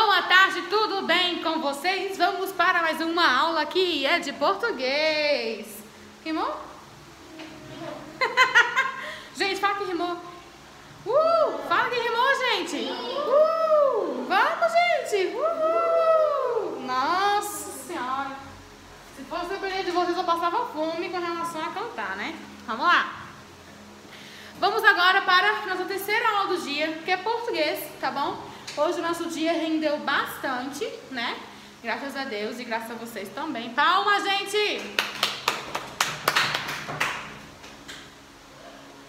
Boa tarde, tudo bem com vocês? Vamos para mais uma aula que é de português. Rimou? Gente, fala que rimou. Fala que rimou, gente. Vamos, gente. Nossa Senhora. Se fosse depender de vocês, eu passava fome com relação a cantar, né? Vamos lá. Vamos agora para a nossa terceira aula do dia, que é português, tá bom? Hoje o nosso dia rendeu bastante, né? Graças a Deus e graças a vocês também. Palmas, gente!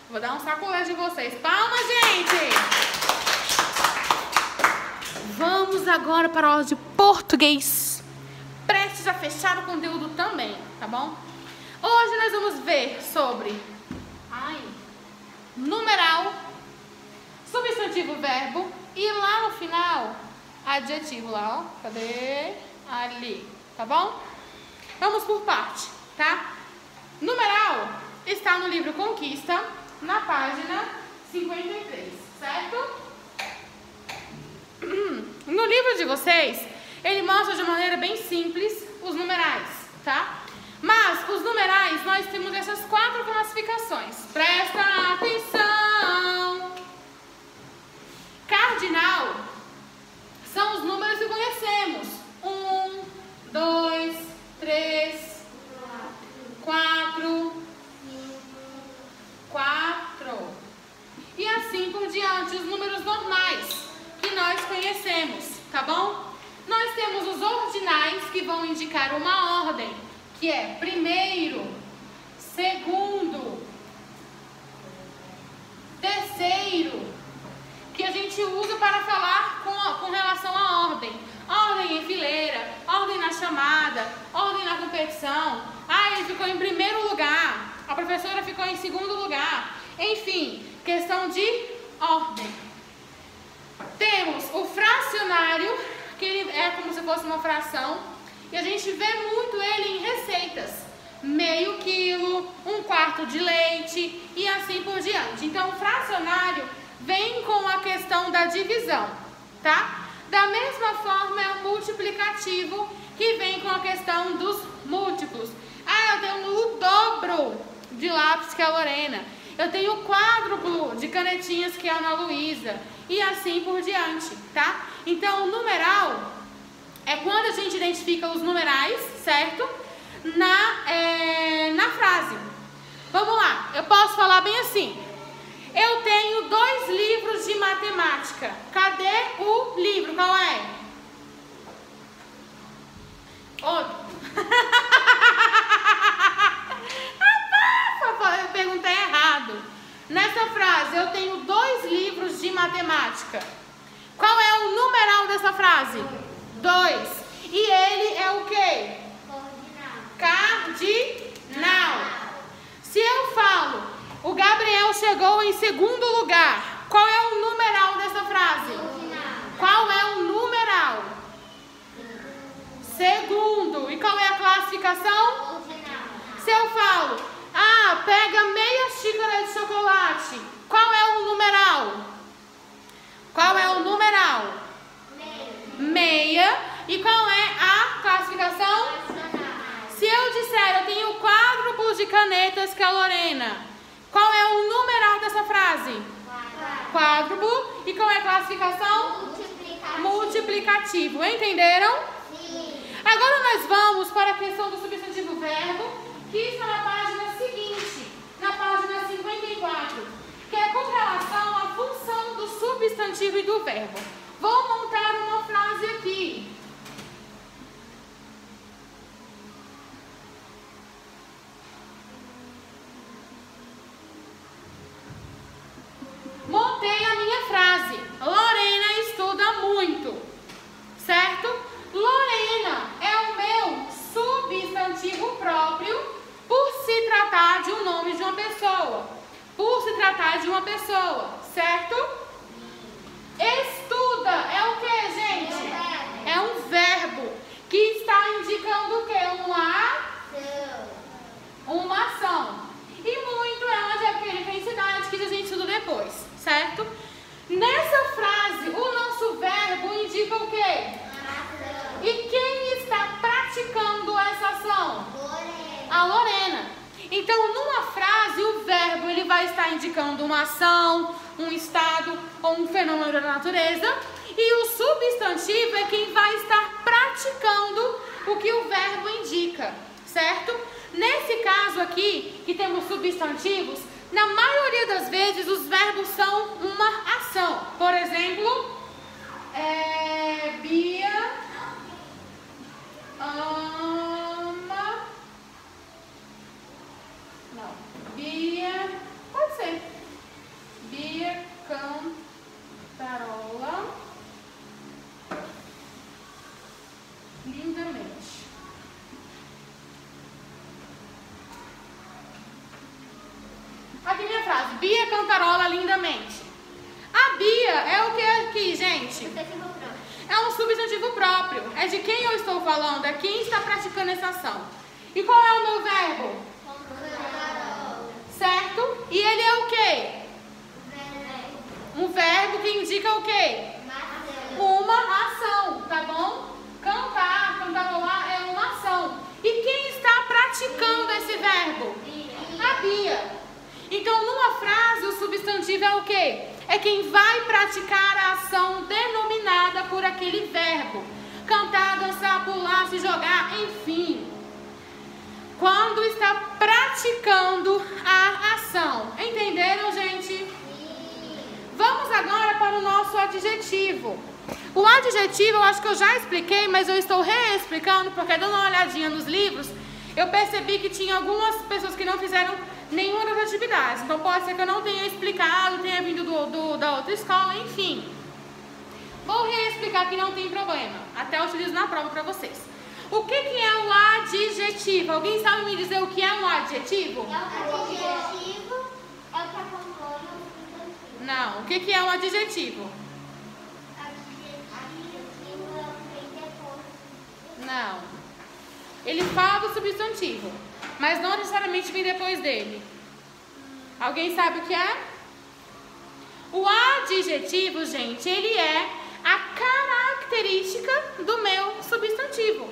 Vou dar um sacolé de vocês. Palmas, gente! Vamos agora para a aula de português. Prestes a fechar o conteúdo também, tá bom? Hoje nós vamos ver sobre numeral, substantivo, verbo e lá no final, adjetivo lá, ó. Cadê? Ali, tá bom? Vamos por parte, tá? Numeral está no livro Conquista, na página 53, certo? No livro de vocês, ele mostra de maneira bem simples os numerais, tá? Mas os numerais, nós temos essas 4 classificações. Presta atenção! Cardinal são os números que conhecemos. 1, 2, 3, 4, 4. E assim por diante, os números normais que nós conhecemos, tá bom? Nós temos os ordinais que vão indicar uma ordem, que é primeiro, segundo, terceiro, que a gente usa para falar com relação à ordem. Ordem em fileira, ordem na chamada, ordem na competição. Ele ficou em primeiro lugar, a professora ficou em segundo lugar. Enfim, questão de ordem. Temos o fracionário, que ele é como se fosse uma fração. E a gente vê muito ele em receitas. Meio quilo, 1/4 de leite e assim por diante. Então, o fracionário vem com a questão da divisão, tá? Da mesma forma é o multiplicativo, que vem com a questão dos múltiplos. Eu tenho o dobro de lápis, que é a Lorena. Eu tenho o quádruplo de canetinhas, que é a Ana Luísa. E assim por diante, tá? Então, o numeral é quando a gente identifica os numerais, certo? Na frase. Vamos lá, eu posso falar bem assim. Eu tenho 2 livros de matemática. Cadê o livro? Qual é? Outro. Eu perguntei errado. Nessa frase, eu tenho 2 livros de matemática. Qual é o numeral dessa frase? 2. E ele é o quê? Cardinal. Se eu falo, o Gabriel chegou em segundo lugar, qual é o numeral dessa frase? Qual é o numeral? Segundo. E qual é a classificação? Se eu falo, pega meia xícara de chocolate, qual é o numeral? Qual é o numeral? Meia. E qual é a classificação? Se eu disser, eu tenho quádruplo de canetas, que é a Lorena, qual é o numeral dessa frase? Quádruplo. E qual é a classificação? Multiplicativo. Entenderam? Sim. Agora nós vamos para a questão do substantivo verbo, que está na página seguinte, na página 54, que é com relação à função do substantivo e do verbo. Vou montar uma frase aqui. Montei a minha frase. Lorena estuda muito. Certo? Lorena é o meu substantivo próprio por se tratar de um nome de uma pessoa. Por se tratar de uma pessoa. Certo? Estuda é o que, gente? É um estar indicando uma ação, um estado ou um fenômeno da natureza. E o substantivo é quem vai estar praticando o que o verbo indica, certo? Nesse caso aqui, que temos substantivos, na maioria das vezes os verbos são uma ação. Por exemplo, Bia ama... Não, Bia... Pode ser. Bia cantarola lindamente. Aqui minha frase, Bia cantarola lindamente. A Bia é o que aqui, gente? É um substantivo próprio. É de quem eu estou falando, é quem está praticando essa ação. E qual é o meu verbo? Certo? E ele é o quê? Um verbo que indica o quê? Uma ação, tá bom? Cantar, cantarolar é uma ação. E quem está praticando esse verbo? A Bia. Então, numa frase, o substantivo é o quê? É quem vai praticar a ação denominada por aquele verbo. Cantar, dançar, pular, se jogar, enfim. Quando está praticando a ação. Entenderam, gente? Vamos agora para o nosso adjetivo. O adjetivo eu acho que eu já expliquei, mas eu estou reexplicando porque dando uma olhadinha nos livros, eu percebi que tinha algumas pessoas que não fizeram nenhuma das atividades. Então pode ser que eu não tenha explicado, tenha vindo da outra escola, enfim. Vou reexplicar que não tem problema. Até eu utilizo na prova para vocês. O que é o adjetivo? Alguém sabe me dizer o que é um adjetivo? Adjetivo é o que acompanha o substantivo. Não, o que é um adjetivo? Adjetivo é o que vem depois. Não. Ele fala do substantivo, mas não necessariamente vem depois dele. Alguém sabe o que é? O adjetivo, gente, ele é a característica do meu substantivo.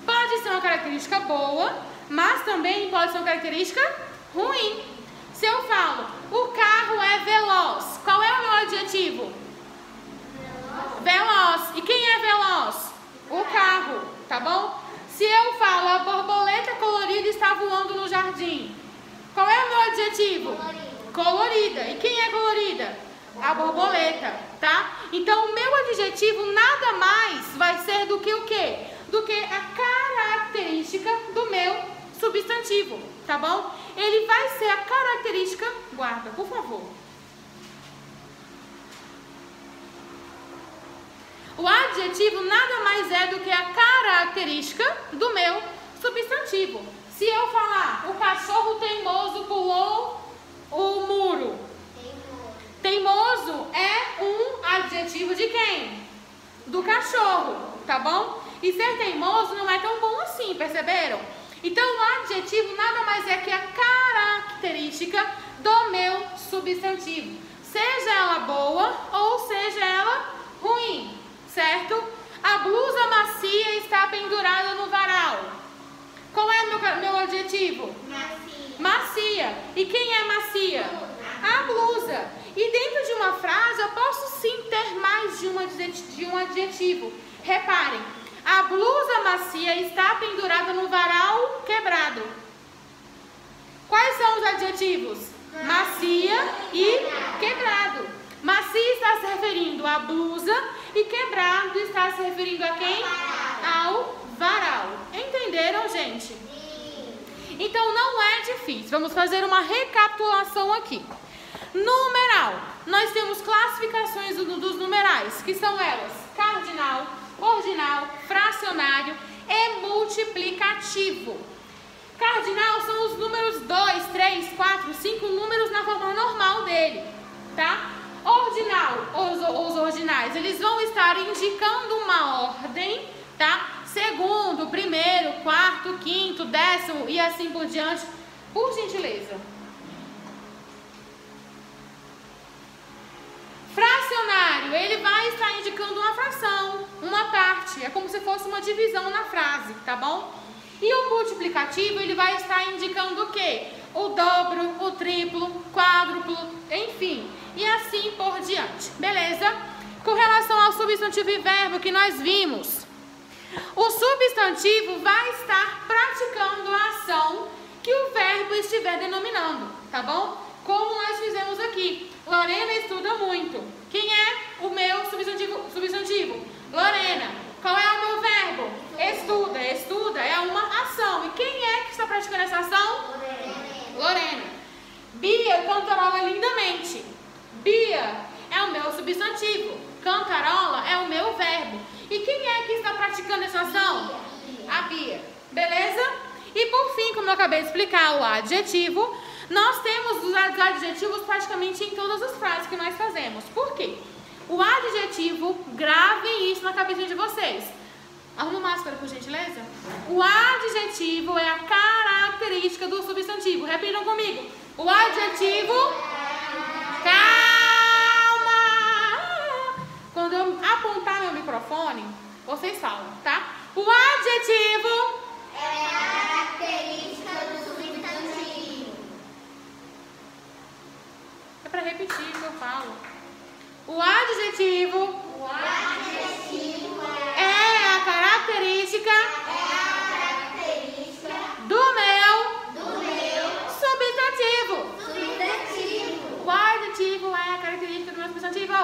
Pode ser uma característica boa, mas também pode ser uma característica ruim. Se eu falo, o carro é veloz, qual é o meu adjetivo? Veloz. E quem é veloz? O carro, tá bom? Se eu falo, a borboleta colorida está voando no jardim, qual é o meu adjetivo? Colorida. E quem é colorida? A borboleta, tá? Então, o meu adjetivo nada mais vai ser do que o quê? Do que a característica do meu substantivo, tá bom? Ele vai ser a característica, guarda, por favor. O adjetivo nada mais é do que a característica do meu substantivo. Se eu falar, o cachorro teimoso pulou o muro. Teimoso é um adjetivo de quem? Do cachorro, tá bom? E ser teimoso não é tão bom assim, perceberam? Então, o adjetivo nada mais é que a característica do meu substantivo. Seja ela boa ou seja ela ruim, certo? A blusa macia está pendurada no varal. Qual é meu adjetivo? Macia. Macia. E quem é macia? A blusa. E dentro de uma frase eu posso sim ter mais de um adjetivo. Reparem, a blusa macia está pendurada no varal quebrado. Quais são os adjetivos? Macia e quebrado. Macia está se referindo à blusa e quebrado está se referindo a quem? Ao varal. Entenderam, gente? Então não é difícil. Vamos fazer uma recapitulação aqui. Numeral. Nós temos classificações dos numerais, que são elas: cardinal, ordinal, fracionário e multiplicativo. Cardinal são os números 2, 3, 4, 5 números na forma normal dele, tá? Ordinal, os ordinais, eles vão estar indicando uma ordem, tá? Segundo, primeiro, quarto, quinto, décimo e assim por diante. Por gentileza. Fracionário, ele vai estar indicando uma fração, uma parte. É como se fosse uma divisão na frase, tá bom? E o multiplicativo, ele vai estar indicando o quê? o dobro, o triplo, quádruplo, enfim, e assim por diante, beleza? Com relação ao substantivo e verbo que nós vimos, o substantivo vai estar praticando a ação que o verbo estiver denominando, tá bom? Como nós fizemos aqui. Lorena estuda muito. Quem é o meu substantivo? Lorena. Qual é o meu verbo? Estuda. Estuda é uma ação. E quem é que está praticando essa ação? Lorena. Bia cantarola lindamente. Bia é o meu substantivo. Cantarola é o meu verbo. E quem é que está praticando essa ação? A Bia. Beleza? E por fim, como eu acabei de explicar, o adjetivo, nós temos os adjetivos praticamente em todas as frases que nós fazemos. Por quê? O adjetivo, gravem isso na cabeça de vocês. Arruma máscara, por gentileza. O adjetivo é a característica do substantivo. Repitam comigo. O adjetivo... Calma! Quando eu apontar meu microfone, vocês falam, tá? O adjetivo... é a característica do substantivo. É para repetir o que eu falo. O adjetivo... é a característica... do meu substantivo. O adjetivo é a característica do meu substantivo.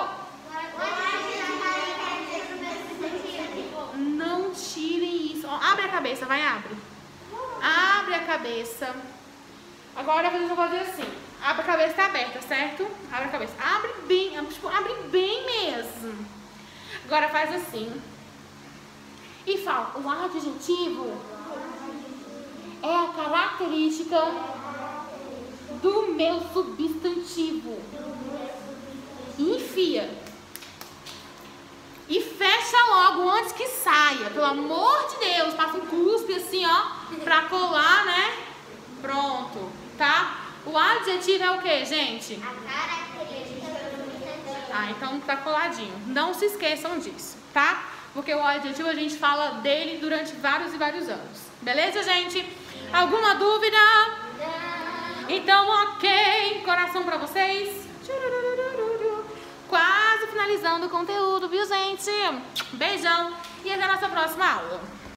Não tirem isso. Abre a cabeça, vai, abre. Abre a cabeça. Agora vocês vão fazer assim. Abre a cabeça, tá aberta, certo? Abre a cabeça. Abre bem, tipo, abre bem mesmo. Agora faz assim. E fala, o adjetivo é a característica do meu substantivo. Enfia. E fecha logo antes que saia. Pelo amor de Deus. Passa um cuspe assim, ó. Pra colar, né? Pronto. Tá? O adjetivo é o que, gente? A característica do substantivo. Ah, então tá coladinho. Não se esqueçam disso, tá? Porque o adjetivo a gente fala dele durante vários e vários anos. Beleza, gente? Alguma dúvida? Não. Então, ok. Coração pra vocês. Quase finalizando o conteúdo, viu, gente? Beijão e até a nossa próxima aula.